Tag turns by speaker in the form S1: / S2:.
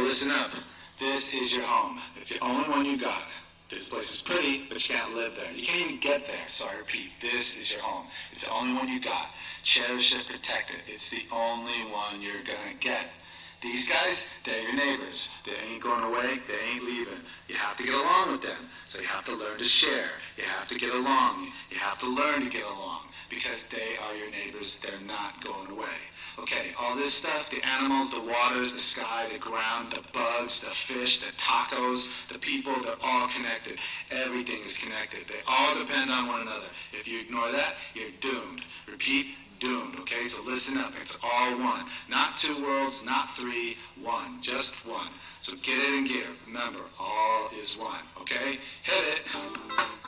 S1: listen up. This is your home. It's the only one you got. This place is pretty, but you can't live there. You can't even get there. So I repeat, this is your home. It's the only one you got. Cherish it, protect it. It's the only one you're gonna get. These guys, they're your neighbors. They ain't going away. They ain't leaving. You have to get along with them. So you have to learn to share. You have to get along. You have to learn to get along. Because they are your neighbors. They're not going away. Okay, all this stuff, the animals, the waters, the sky, the ground, the bugs, the fish, the tacos, the people, they're all connected. Everything is connected. They all depend on one another. If you ignore that, you're doomed. Repeat, doomed. Okay, so listen up. It's all one. Not two worlds, not three, one. Just one. So get it in gear. Remember, all is one. Okay? Hit it.